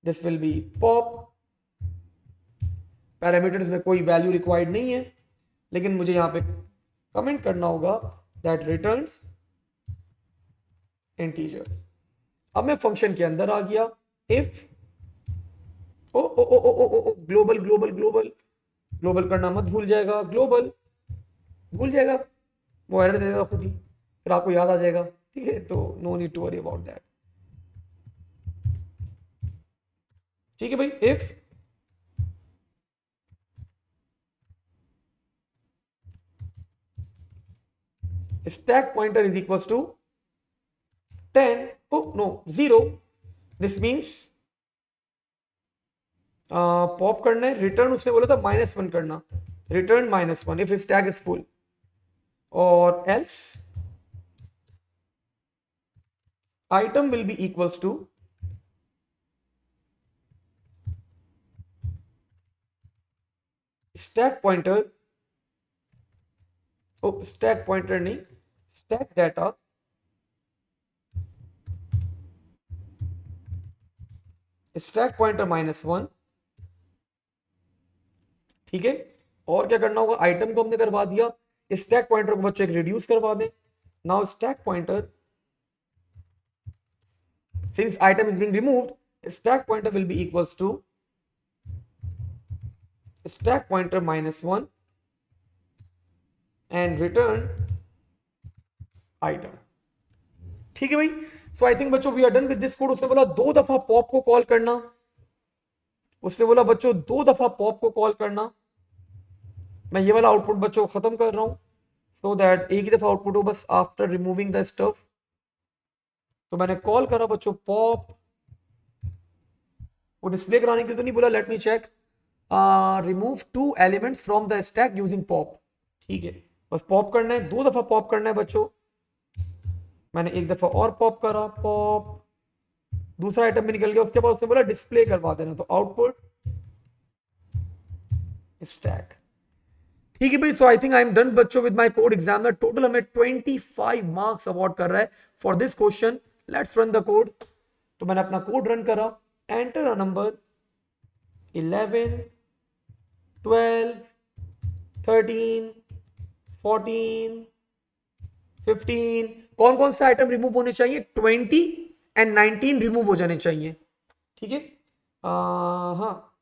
this will be pop. Parameters में कोई वैल्यू रिक्वायर्ड नहीं है, लेकिन मुझे यहाँ पे कमेंट करना होगा दैट रिटर्न्स इंटीजर। अब मैं फंक्शन के अंदर आ गया, इफ ओ ओ ओ ओ ओ ओ ग्लोबल ग्लोबल ग्लोबल ग्लोबल करना मत भूल जाएगा, ग्लोबल भूल जाएगा वो एरर दे देगा खुद ही, फिर आपको याद आ जाएगा। ठीक है, तो no need to worry about that. ठीक है भाई, if stack pointer is equals to 10, oh no 0, this means pop करना है। रिटर्न उसने बोला था -1 करना, return -1 if stack is full, और else item will be equals to stack pointer, oh stack pointer नहीं, स्टैक डाटा स्टैक पॉइंटर -1। ठीक है, और क्या करना होगा, आइटम को हमने करवा दिया, स्टैक पॉइंटर को बच्चों एक रिड्यूस करवा दें। Now stack pointer, since item is being removed, stack pointer will be equals to stack pointer -1 and return item। ठीक है भाई, सो आई थिंक बच्चों we are done with this code. उसने बोला 2 दफा पॉप को कॉल करना, उसने बोला बच्चों 2 दफा पॉप को कॉल करना। मैं ये वाला आउटपुट बच्चों खत्म कर रहा हूं, सो दैट एक ही दफा आउटपुट हो बस आफ्टर रिमूविंग द स्टफ। तो मैंने कॉल करा बच्चों पॉप, वो डिस्प्ले कराने के लिए तो नहीं बोला, let me check, remove 2 elements from the stack using pop. ठीक है, बस पॉप करना है, 2 दफा पॉप करना है बच्चों। मैंने एक दफा और पॉप करा, पॉप दूसरा आइटम भी निकल गया, उसके बाद उसने बोला डिस्प्ले करवा देना, तो आउटपुट स्टैक। ठीक है भाई, so I think I am done बच्चों with my code examiner. Total हमें 25 मार्क्स अवार्ड कर रहा है for this question. Let's run the code. तो मैंने अपना कोड रन करा, एंटर अ नंबर 11 12 13 14 15। कौन कौन से आइटम रिमूव होने चाहिए? 20 एंड 19 रिमूव हो जाने चाहिए। ठीक है, हाँ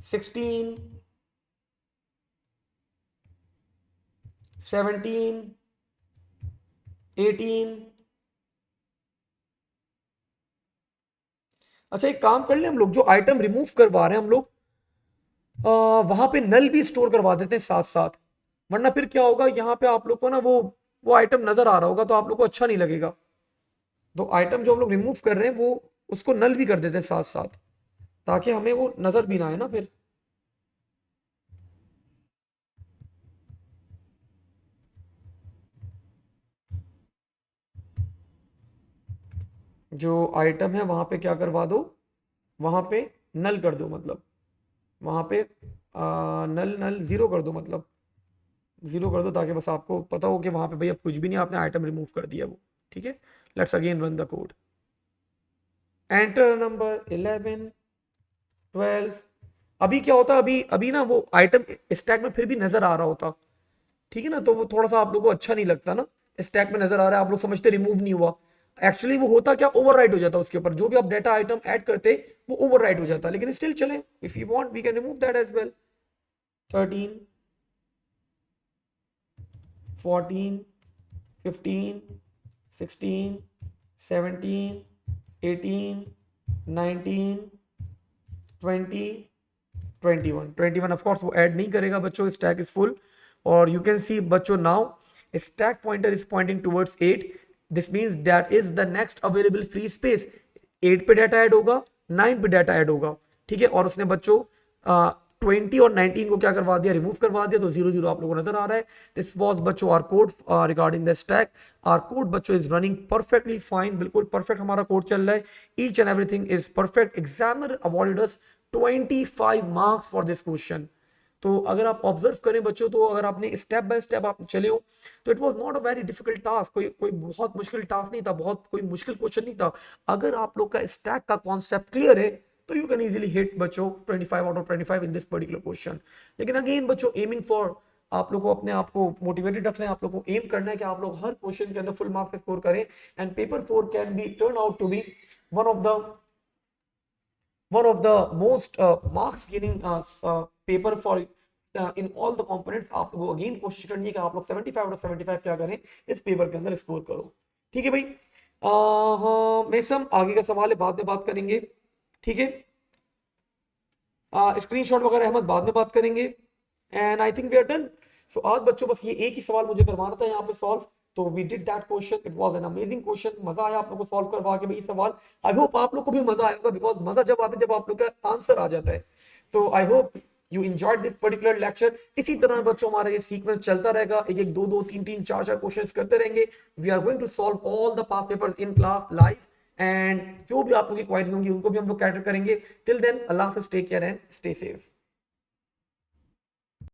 16 17 18। अच्छा एक काम कर ले, हम लोग जो आइटम रिमूव करवा रहे हैं हम लोग वहां पे नल भी स्टोर करवा देते हैं साथ साथ, वरना फिर क्या होगा, यहाँ पे आप लोग को ना वो आइटम नजर आ रहा होगा तो आप लोग को अच्छा नहीं लगेगा। तो आइटम जो हम लोग रिमूव कर रहे हैं वो उसको नल भी कर देते हैं साथ साथ, ताकि हमें वो नजर भी ना आए ना फिर। जो आइटम है वहां पे क्या करवा दो, वहां पे नल कर दो, मतलब वहां पे नल नल जीरो कर दो, मतलब जीरो कर दो, ताकि बस आपको पता हो कि वहां पे भाई अब कुछ भी नहीं, आपने आइटम रिमूव कर दिया वो। ठीक है, let's again run the code, enter number 11 12। अभी क्या होता, अभी अभी ना वो आइटम स्टैक में फिर भी नजर आ रहा होता। ठीक है ना, तो वो थोड़ा सा आप लोगों को अच्छा नहीं लगता ना, स्टैक में नजर आ रहा है, आप लोग समझते रिमूव नहीं हुआ। एक्चुअली वो होता क्या, ओवरराइट हो जाता उसके ऊपर, जो भी आप डाटा आइटम ऐड करते वो ओवरराइट हो जाता, लेकिन स्टिल चले, if you want we can remove that as well. 13 14 15 16 17 18 19 20 21 of course वो ऐड नहीं करेगा बच्चों, स्टैक इज फुल। और यू कैन सी बच्चों now stack pointer is pointing towards 8। This means that is the next available free space. 8 पे data add होगा, 9 पे data add होगा। ठीक है, और उसने बच्चों 20 और 19 को क्या करवा दिया, रिमूव करवा दिया, तो 0 0 आप लोगों को नजर आ रहा है। दिस वॉज बच्चों R code regarding the stack. R code बच्चों इज रनिंग परफेक्टली फाइन, बिल्कुल परफेक्ट हमारा कोड चल रहा है। Each and everything is perfect. Examiner awarded us 25 marks for this question. तो अगर आप ऑब्जर्व करें बच्चों, तो अगर आपने स्टेप बाय स्टेप आप चले हो तो it was not a very difficult task. कोई कोई बहुत मुश्किल टास्क नहीं था, बहुत कोई मुश्किल क्वेश्चन नहीं था। अगर आप लोग का स्टैक का कॉन्सेप्ट क्लियर है तो यू कैन इजीली हिट बच्चों 25 out of 25 in this particular question. लेकिन अगेन बच्चों, एमिंग फॉर, आप लोग को अपने आप को मोटिवेटेड रखना है, आप लोग को एम करना है कि आप लोग हर क्वेश्चन के अंदर फुल मार्क्स स्कोर करें, and paper 4 can be turn out to be one of the most marks gaining paper for in all the components। आप लोगों को अगेन कोशिश करनी है कि आप लोग 75 आउट ऑफ 75 क्या करें, इस पेपर के अंदर स्कोर करो। ठीक है भाई, हाँ मेसम आगे का सवाल है, बाद में बात करेंगे। ठीक है, स्क्रीनशॉट वगैरह अहमद बाद में बात करेंगे, and I think we are done. So आज बच्चों बस ये एक ही सवाल मुझे करवाना था यहाँ पे सॉल्व, तो we did that question. It was an amazing question, मजा आया आप लोगों को सॉल्व करवा के भाई सवाल। आई होप आप लोग को भी मजा आएगा, बिकॉज मजा जब आता है जब आप लोग का आंसर आ जाता है। तो I hope you enjoyed this particular lecture. इसी तरह बच्चों हमारा ये सीक्वेंस चलता रहेगा, एक एक दो दो तीन तीन चार चार क्वेश्चंस करते रहेंगे। We are going to solve all the past papers in class live, and जो भी आप लोगों की क्वारीज होंगी उनको भी हम लोग कैटर करेंगे। टिल देन, अल्लाह हाफिज, take care and stay safe.